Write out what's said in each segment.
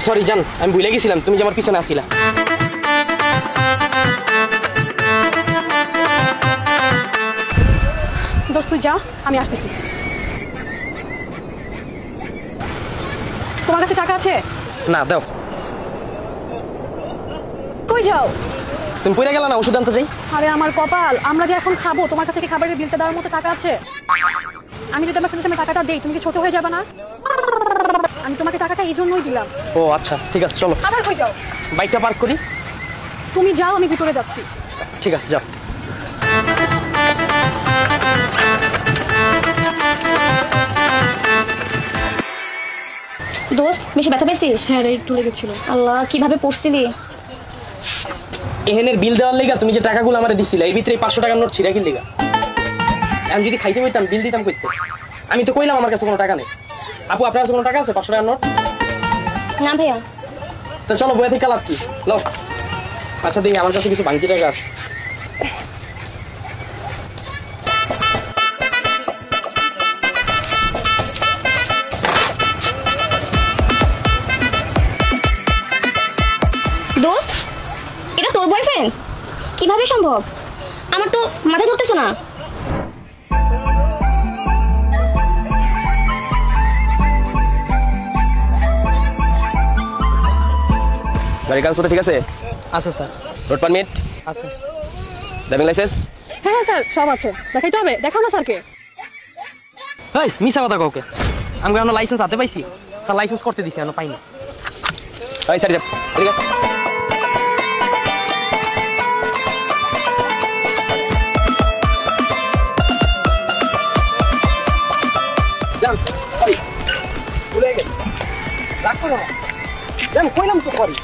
Sorry জান, আমি ভুলে গেছিলাম তুমি যে আমার পিছনে আসিলা। দোস্ত তুই যা, আমি আসতেছি। তোমার কাছে টাকা আছে? না, দাও। কই যাও? তুমি পয়রা গেলা না, ওষুধ আনতে যাই। আরে আমার কপাল, আমরা যে এখন খাবো, তোমার কাছে কি খাবারের বিলটা দেওয়ার মতো টাকা আছে? আমি যদি আমার ফ্রেন্ডের সামনে টাকাটা দেই, তুমি কি ছোট হয়ে যাবে না? আমি তোমাকে টাকাটা এই জন্যই দিলাম। ও আচ্ছা, ঠিক আছে চলো। আবার কই যাও? বাইকটা পার্ক করি। তুমি যাও, আমি ভিতরে যাচ্ছি। ঠিক আছে, যাও। দোস্ত বেশি ব্যথা পেয়েছিস? হ্যাঁ রে, একটু লেগেছিল। আল্লাহ, কিভাবে পড়ছিলি? এহেনের বিল দেওয়ার লেগা তুমি যে টাকাগুলো আমারে দিছিলা, এর ভিতরে 500 টাকার নোট ছিঁড়া কি লেগা? আমি যদি খাইতে পারতাম বিল দিতাম কইতে। আমি তো কইলাম আমার কাছে কোনো টাকা নেই। আপু, আপনার কাছে কোনো টাকা আছে 500 টাকার নোট? না ভাইয়া। তো চলো, বইয়া থেকে লাভ কি? লও। আচ্ছা দেখি আমার কাছে কিছু ভাঙতি টাকা আছে। দোস্ত, এটা তোর বয়ফ্রেন্ড? কিভাবে সম্ভব? আমার তো মাথায় ধরতেছে না। গাড়ি কাগজপত্র ঠিক আছে? আছে স্যার। রোড পারমিট আছে। Driving licence? হ্যাঁ হ্যাঁ স্যার, সব আছে। দেখাইতে হবে? দেখাও না স্যারকে। এই মিছা কথা কাউকে। আমি এখনো লাইসেন্স হাতে পাইছি? স্যার লাইসেন্স করতে দিছি, এখনো পাইনি। এই স্যার, এদিকে জান। সরি, ভুলে গেছি। রাগ করো না জান, কইলাম তো সরি।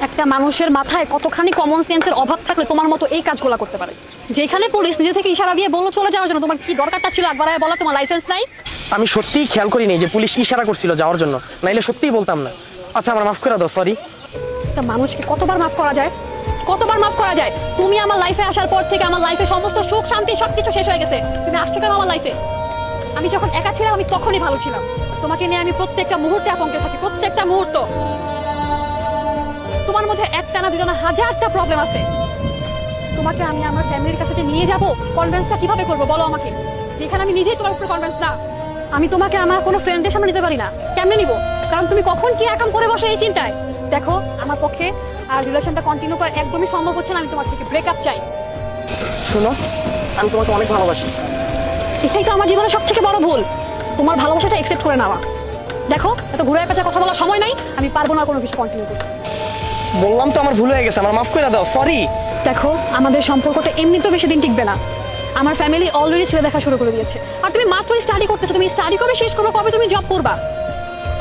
একটা মানুষের মাথায় কতখানি কমন সেন্সের অভাব থাকলে তোমার মতো এই কাজগুলো করতে পারে? যেখানে পুলিশ নিজে থেকে ইশারা দিয়ে বললো চলে যাওয়ার জন্য, তোমার কি দরকারটা ছিল একবার বলা তোমার লাইসেন্স নাই? আমি সত্যিই খেয়াল করিনি যে পুলিশ ইশারা করছিল যাওয়ার জন্য, নাইলে সত্যিই বলতাম না। আচ্ছা, আমার মাফ করে দাও, সরি। একটা মানুষকে কতবার মাফ করা যায়? কতবার মাফ করা যায়? তুমি আমার লাইফে আসার পর থেকে আমার লাইফে সমস্ত সুখ শান্তি সবকিছু শেষ হয়ে গেছে। তুমি আসছো কেন আমার লাইফে? আমি যখন একা ছিলাম আমি তখনই ভালো ছিলাম। তোমাকে নিয়ে আমি প্রত্যেকটা মুহূর্তে আতঙ্কে থাকি, প্রত্যেকটা মুহূর্ত। তোমার মধ্যে একটা না দুটো না হাজারটা প্রবলেম আছে। তোমাকে আমি আমার ফ্যামিলির কাছে নিয়ে যাব, কনভিন্সটা কিভাবে করবো বলো আমাকে, যেখানে আমি নিজেই তোমার উপর কনভিন্স না। আমি তোমাকে আমার কোনো ফ্রেন্ডের সামনে নিতে পারি না। কেমনে নিব? কারণ তুমি কখন কি একাম করে বসে এই চিন্তায়। দেখো, আমার পক্ষে আর রিলেশনটা কন্টিনিউ করা একদমই সম্ভব হচ্ছে না। আমি তোমার থেকে ব্রেকআপ চাই। শোনো, আমি তোমাকে অনেক ভালোবাসি। এটাই তো আমার জীবনের সব থেকে বড় ভুল, তোমার ভালোবাসাটা একসেপ্ট করে নেওয়া। দেখো, এত ঘুরে পেঁচা কথা বলার সময় নাই। আমি পারবো না কোনো কিছু কন্টিনিউ করতে। বললাম তো আমার ভুল হয়ে গেছে, আমার মাফ করে দাও, সরি। দেখো, আমাদের সম্পর্কটা এমনিতেও বেশি দিন টিকবে না। আমার ফ্যামিলি অলরেডি ছেলে দেখা শুরু করে দিয়েছে। আর তুমি মাত্র স্টাডি করতেছো। তুমি স্টাডি কবে শেষ করবে? কবে তুমি জব করবা?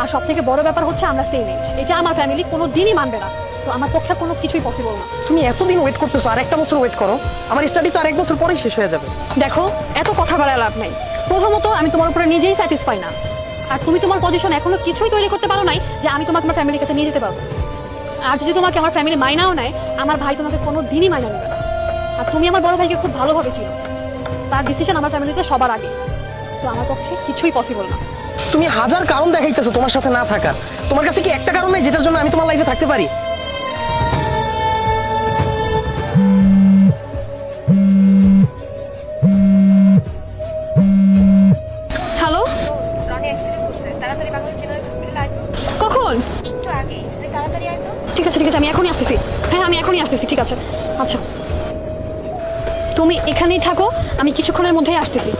আর সব থেকে বড় ব্যাপার হচ্ছে আমরা সেম এজ। এটা আমার ফ্যামিলি কোনো দিনই মানবে না। তো আমার পক্ষে কোনো কিছুই পসিবল না। তুমি এতদিন ওয়েট করতেছো, আর একটা বছর ওয়েট করো। আমার স্টাডি তো আর 1 বছর পরেই শেষ হয়ে যাবে। দেখো, এত কথা বাড়ায় লাভ নাই। প্রথমত, আমি তোমার উপরে নিজেই স্যাটিসফাই না। আর তুমি তোমার পজিশন এখনো কিছুই তৈরি করতে পারো নাই যে আমি তোমাকে আমার ফ্যামিলির কাছে নিয়ে যেতে পারবো। আর যদি তোমাকে আমার ফ্যামিলি মাইনাও নেয়, আমার ভাই তোমাকে কোনো দিনই মাইনা নেবে না। আর তুমি আমার বড় ভাইকে খুব ভালোভাবে চিনো। তার ডিসিশন আমার ফ্যামিলিতে সবার আগে। তো আমার পক্ষে কিছুই পসিবল না। তুমি হাজার কারণ দেখাইতেছো তোমার সাথে না থাকার। তোমার কাছে কি একটা কারণ নেই যেটার জন্য আমি তোমার লাইফে থাকতে পারি? হ্যালো, রনি অ্যাক্সিডেন্ট করছে, তাড়াতাড়ি বাংলাদেশ জেনারেল হসপিটালে আয় তো। কখন? একটু আগে, তুই তাড়াতাড়ি আয় তো। ঠিক আছে ঠিক আছে, আমি এখনই আসতেছি। হ্যাঁ, আমি এখনই আসতেছি। ঠিক আছে, আচ্ছা তুমি এখানেই থাকো, আমি কিছুক্ষণের মধ্যেই আসতেছি।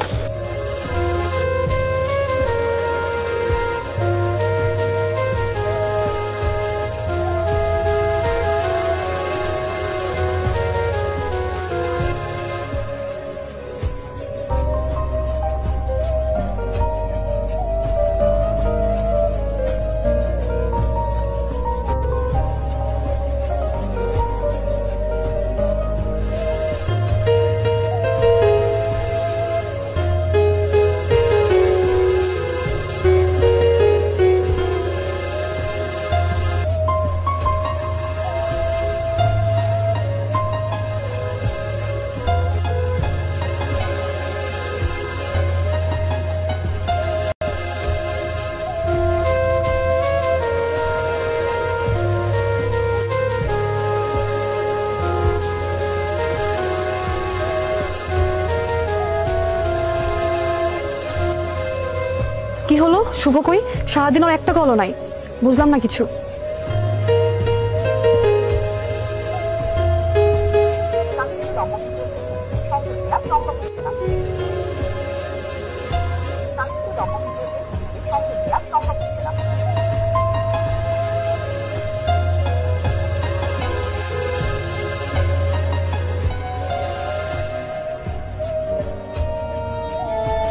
শুভ কই? সারাদিন ওর একটা কলও নাই, বুঝলাম না কিছু।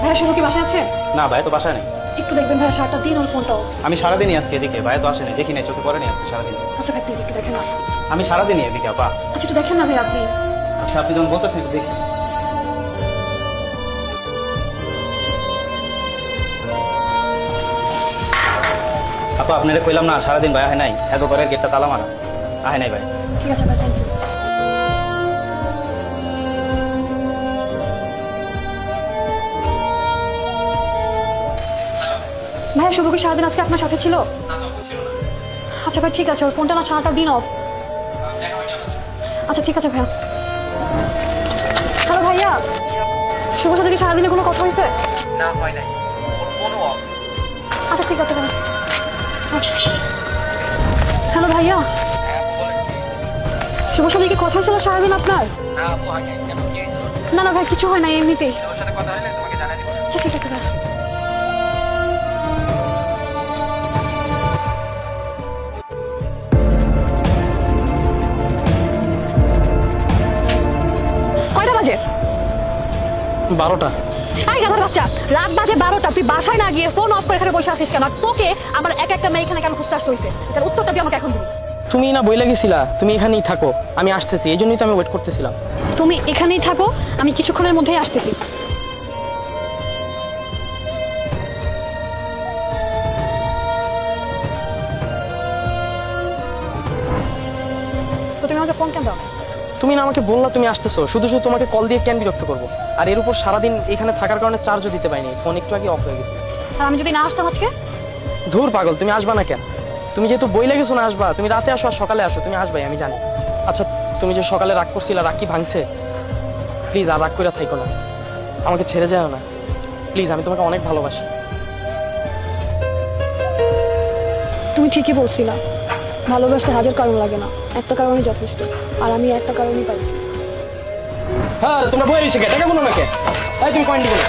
ভাইয়া শুভ কি বাসায় আছে? না ভাই তো বাসায় নেই। একটু দেখবেন ভাইয়া, সারাটা দিন ওর ফোনটাও। আমি সারাদিনই আজকে এদিকে, ভাই তো আসেনি, দেখি নাই, চোখে পড়েনি আজকে সারাদিন। আচ্ছা ভাই প্লিজ একটু দেখেন না। আমি সারাদিনই এদিকে আপা। আচ্ছা একটু দেখেন না ভাই আপনি। আচ্ছা আপনি যখন বলতেছেন একটু দেখি। আপা আপনারা কইলাম না সারাদিন ভাই আহে নাই, এত করে গেটটা তালা মারা, আহে নাই ভাই। ঠিক আছে ভাই, থ্যাংক ইউ। ভাইয়া শুভ কি সারাদিন আজকে আপনার সাথে ছিল? আচ্ছা ভাই ঠিক আছে, ওর ফোনটা না সারাটা দিন অফ। আচ্ছা ঠিক আছে ভাইয়া। হ্যালো ভাইয়া, শুভর সাথে কি সারাদিনে কোনো কথা হয়েছে? না হয় নাই, ওর ফোনও অফ। আচ্ছা ঠিক আছে ভাই। হ্যালো ভাইয়া, শুভর সাথে কি কথা হয়েছিল সারাদিন আপনার? না না ভাই কিছু হয় না, এমনিতেই। আচ্ছা ঠিক আছে ভাই। কয়টা বাজে? 12টা। আই গাধার বাচ্চা, রাত বাজে 12টা, তুই বাসায় না গিয়ে ফোন অফ করে এখানে বসে আছিস কেন? আর তোকে আমার এক একটা মেয়ে এখানে কেন খুঁজতে আসতে হয়েছে? তার উত্তরটা তুই আমাকে এখন দিবি। তুমি না বইলা গেছিলা তুমি এখানেই থাকো, আমি আসতেছি, এই জন্যই তো আমি ওয়েট করতেছিলাম। তুমি এখানেই থাকো, আমি কিছুক্ষণের মধ্যেই আসতেছি। তো তুমি আমাকে ফোন কেন দাও? তুমি না আমাকে বললা তুমি আসতেছো, শুধু শুধু তোমাকে কল দিয়ে কেন বিরক্ত করবো? আর এর উপর সারাদিন এখানে থাকার কারণে চার্জও দিতে পারিনি, ফোন একটু আগে অফ হয়ে গেছে। আর আমি যদি না আসতাম আজকে? ধুর পাগল, তুমি আসবা না কেন? তুমি যেহেতু বইলে গেছো না আসবা, তুমি রাতে আসো আর সকালে আসো, তুমি আসবাই আমি জানি। আচ্ছা তুমি যে সকালে রাগ করছিলা, রাগ কি ভাঙছে? প্লিজ আর রাগ করে থাইকো না, আমাকে ছেড়ে যাও না প্লিজ, আমি তোমাকে অনেক ভালোবাসি। তুমি ঠিকই বলছিলা, ভালোবাসতে হাজার কারণ লাগে না, একটা কারণই যথেষ্ট। আর আমি একটা কারণই পাইছি। হ্যাঁ তোমরা বই রয়েছে কে? টাকা বলো না কে? তাই তুমি কয়েন দিবে না।